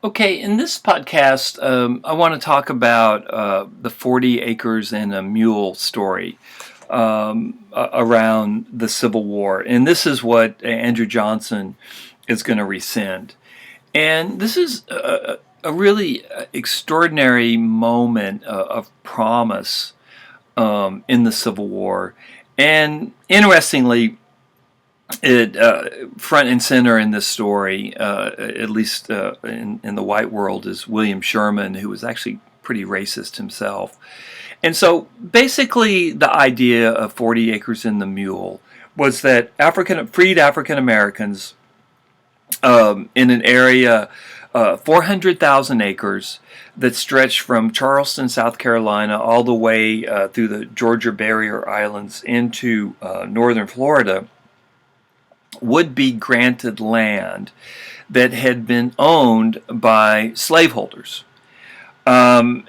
Okay, in this podcast, I want to talk about the 40 acres and a mule story around the Civil War. And this is what Andrew Johnson is going to rescind. And this is a really extraordinary moment of promise in the Civil War. And interestingly, it front and center in this story, at least in the white world, is William Sherman, who was actually pretty racist himself. And so basically the idea of 40 acres and the mule was that freed African Americans in an area 400,000 acres that stretched from Charleston, South Carolina, all the way through the Georgia Barrier Islands into northern Florida, would be granted land that had been owned by slaveholders. Um,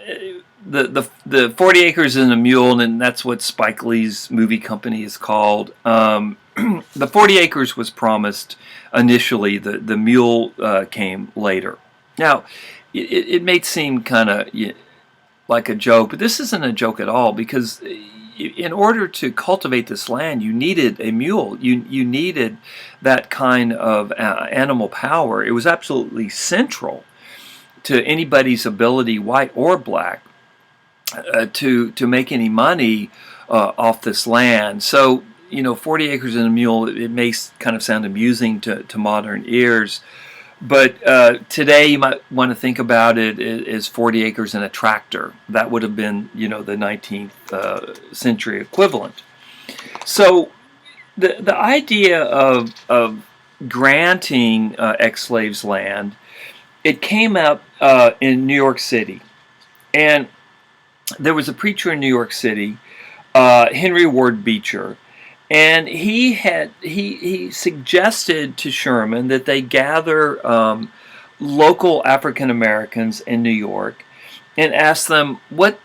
the 40 acres and a mule, and that's what Spike Lee's movie company is called. The 40 acres was promised initially. The mule came later. Now, it may seem kind of like a joke, but this isn't a joke at all, because in order to cultivate this land, you needed a mule. You needed that kind of animal power. It was absolutely central to anybody's ability, white or black, to make any money off this land. So, 40 acres and a mule, it may kind of sound amusing to modern ears, but today you might want to think about it as 40 acres and a tractor. That would have been, the 19th century equivalent. So the idea of granting ex-slaves land, it came up in New York City. And there was a preacher in New York City, Henry Ward Beecher, and he suggested to Sherman that they gather local African Americans in New York and ask them, what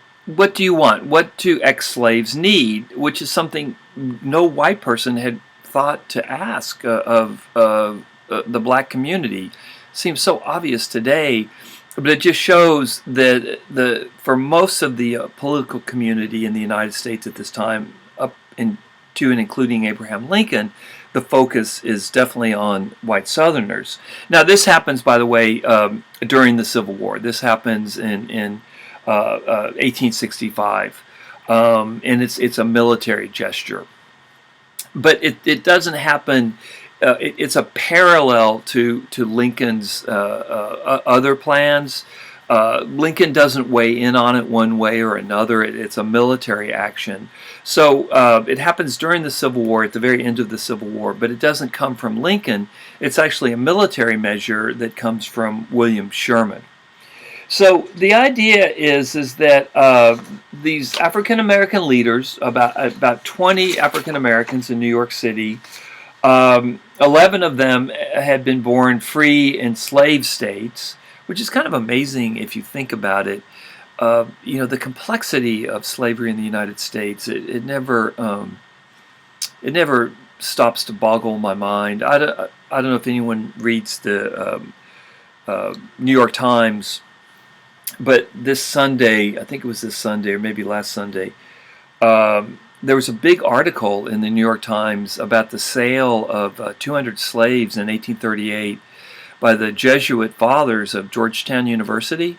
do you want? What do ex-slaves need? Which is something no white person had thought to ask of the black community. Seems so obvious today, but it just shows that for most of the political community in the United States at this time, up to and including Abraham Lincoln, the focus is definitely on white Southerners. Now, this happens, by the way, during the Civil War. This happens in 1865, and it's a military gesture. But it doesn't happen. It's a parallel to Lincoln's other plans. Lincoln doesn't weigh in on it one way or another. It's a military action. So it happens during the Civil War, at the very end of the Civil War, but it doesn't come from Lincoln. It's actually a military measure that comes from William Sherman. So the idea is that these African American leaders, about 20 African Americans in New York City, 11 of them had been born free in slave states, which is kind of amazing if you think about it. The complexity of slavery in the United States, it never stops to boggle my mind. I don't know if anyone reads the New York Times, but this Sunday, I think it was this Sunday or maybe last Sunday, there was a big article in the New York Times about the sale of 200 slaves in 1838 by the Jesuit fathers of Georgetown University.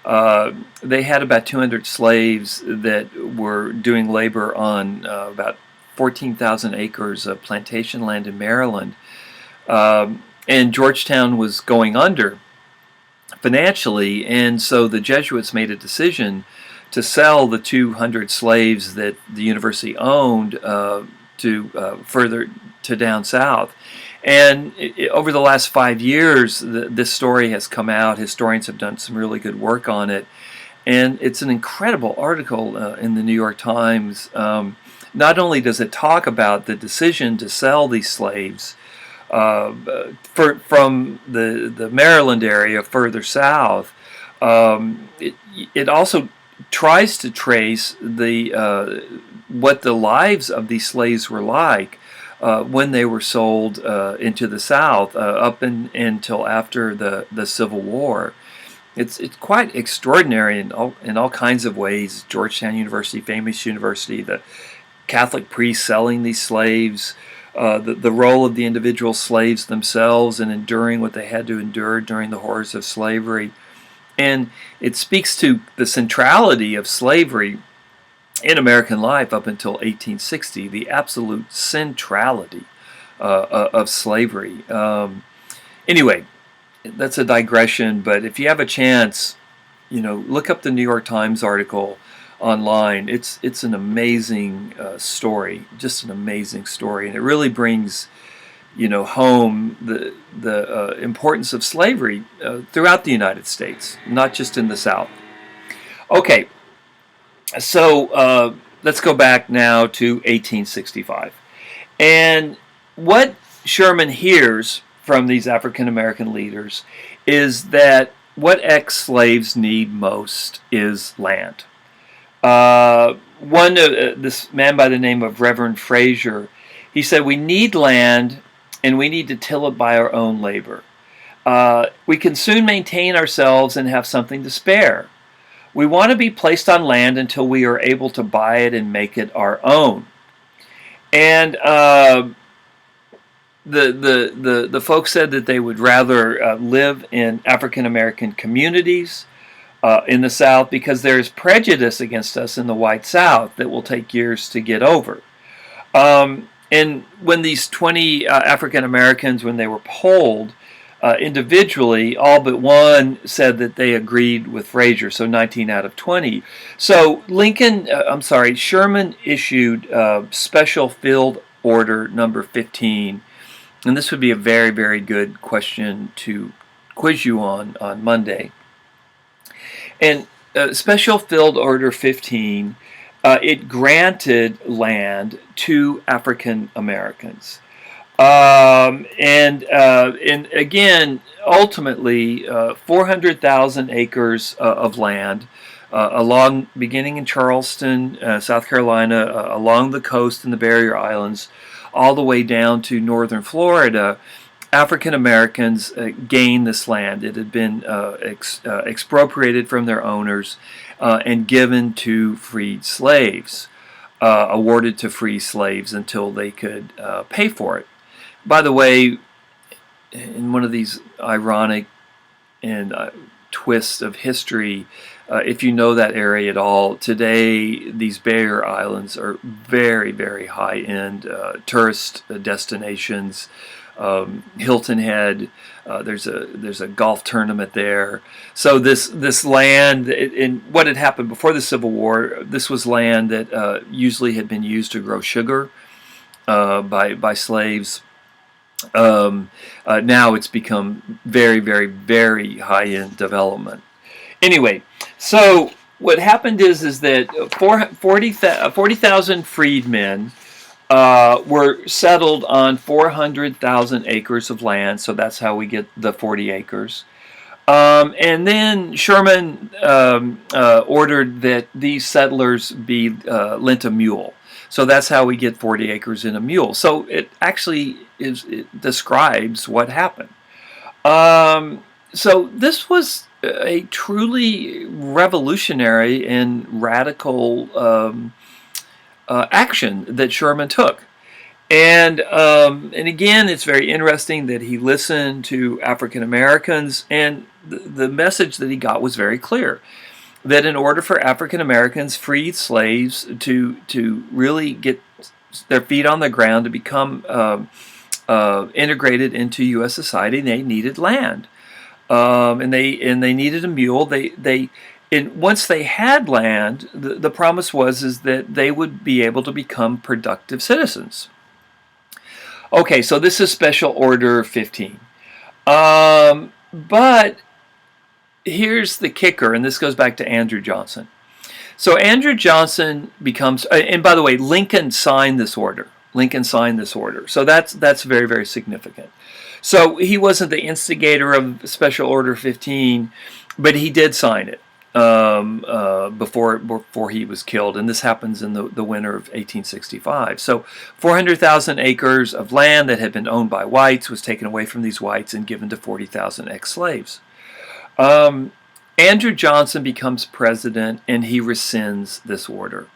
They had about 200 slaves that were doing labor on about 14,000 acres of plantation land in Maryland. And Georgetown was going under financially, and so the Jesuits made a decision to sell the 200 slaves that the university owned to further to down south. And over the last 5 years, this story has come out. Historians have done some really good work on it. And it's an incredible article in the New York Times. Not only does it talk about the decision to sell these slaves from the Maryland area further south, it also tries to trace what the lives of these slaves were like. when they were sold into the South until after the Civil War. It's quite extraordinary in all kinds of ways. Georgetown University, famous university, the Catholic priests selling these slaves, the role of the individual slaves themselves in enduring what they had to endure during the horrors of slavery. And it speaks to the centrality of slavery in American life up until 1860, the absolute centrality of slavery. Anyway, that's a digression, but if you have a chance, look up the New York Times article online. It's an amazing story, just an amazing story, and it really brings home the importance of slavery throughout the United States, not just in the South. Okay, so let's go back now to 1865, and what Sherman hears from these African American leaders is that what ex-slaves need most is land. This man by the name of Reverend Fraser, he said, we need land and we need to till it by our own labor. We can soon maintain ourselves and have something to spare. We want to be placed on land until we are able to buy it and make it our own. And the folks said that they would rather live in African American communities in the South because there is prejudice against us in the white South that will take years to get over. And when these 20 African Americans, when they were polled individually, all but one said that they agreed with Fraser, so 19 out of 20. So Sherman issued Special Field Order number 15. And this would be a very, very good question to quiz you on Monday. And Special Field Order 15, it granted land to African Americans. And again, ultimately, 400,000 acres of land beginning in Charleston, South Carolina, along the coast in the Barrier Islands, all the way down to northern Florida. African Americans gained this land. It had been expropriated from their owners and given to freed slaves, awarded to free slaves until they could pay for it. By the way, in one of these ironic and twists of history, if you know that area at all, today these Barrier Islands are very, very high-end tourist destinations. Hilton Head, there's a golf tournament there. So this land, and what had happened before the Civil War, this was land that usually had been used to grow sugar by slaves. Now it's become very, very, very high-end development. Anyway, so what happened is that 40,000 freedmen were settled on 400,000 acres of land, so that's how we get the 40 acres. And then Sherman ordered that these settlers be lent a mule. So that's how we get 40 acres in a mule. So it actually it describes what happened. So this was a truly revolutionary and radical action that Sherman took. And again, it's very interesting that he listened to African Americans, and the message that he got was very clear. That in order for African Americans, freed slaves, to really get their feet on the ground, to become integrated into U.S. society, they needed land, and they needed a mule. And once they had land, the promise was that they would be able to become productive citizens. Okay, so this is Special Order 15. But here's the kicker, and this goes back to Andrew Johnson. So Andrew Johnson becomes, and by the way, Lincoln signed this order. So that's very, very significant. So he wasn't the instigator of Special Order 15, but he did sign it. before he was killed, and this happens in the winter of 1865. So 400,000 acres of land that had been owned by whites was taken away from these whites and given to 40,000 ex-slaves. Andrew Johnson becomes president, and he rescinds this order.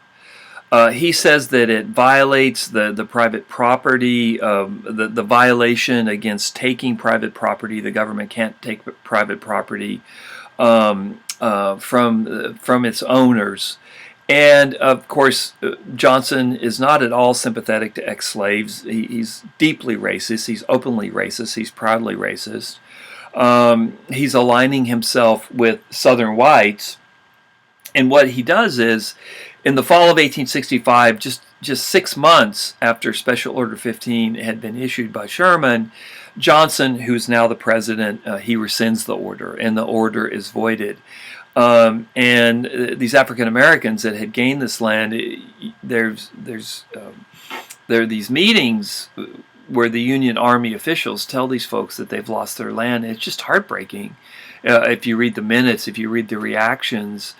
He says that it violates the private property, the violation against taking private property. The government can't take private property from its owners. And of course, Johnson is not at all sympathetic to ex-slaves. He's deeply racist. He's openly racist. He's proudly racist. He's aligning himself with Southern whites. And what he does is, in the fall of 1865, just 6 months after Special Order 15 had been issued by Sherman, Johnson, who's now the president, he rescinds the order, and the order is voided. And these African Americans that had gained this land, there are these meetings where the Union Army officials tell these folks that they've lost their land. It's just heartbreaking. If you read the minutes, if you read the reactions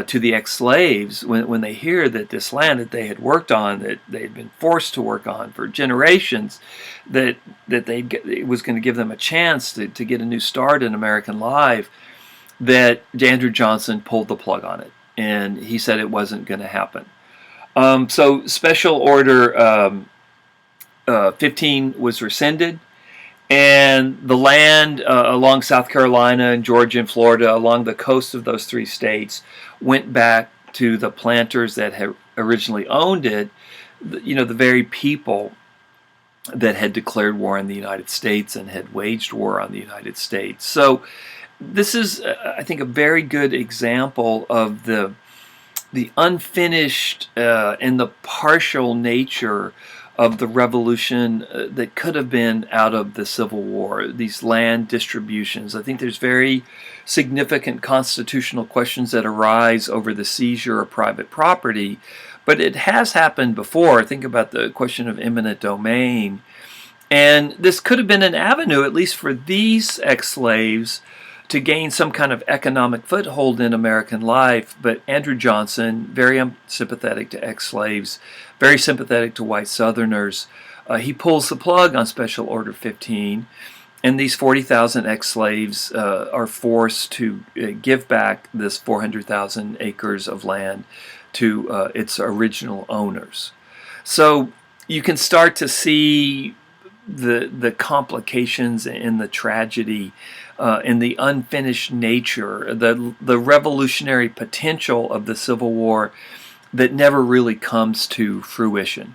to the ex-slaves when they hear that this land that they had worked on, that they had been forced to work on for generations, that it was going to give them a chance to get a new start in American life, that Andrew Johnson pulled the plug on it, and he said it wasn't going to happen. So Special Order 15 was rescinded, and the land along South Carolina and Georgia and Florida, along the coast of those 3 states, went back to the planters that had originally owned it, the very people that had declared war on the United States and had waged war on the United States. So this is, I think, a very good example of the unfinished and the partial nature of the revolution that could have been out of the Civil War, these land distributions. I think there's very significant constitutional questions that arise over the seizure of private property, but it has happened before. Think about the question of eminent domain. And this could have been an avenue, at least for these ex-slaves, to gain some kind of economic foothold in American life. But Andrew Johnson, very unsympathetic to ex-slaves, very sympathetic to white Southerners, he pulls the plug on Special Order 15, and these 40,000 ex-slaves are forced to give back this 400,000 acres of land to its original owners. So you can start to see the complications and the tragedy and the unfinished nature, the revolutionary potential of the Civil War that never really comes to fruition.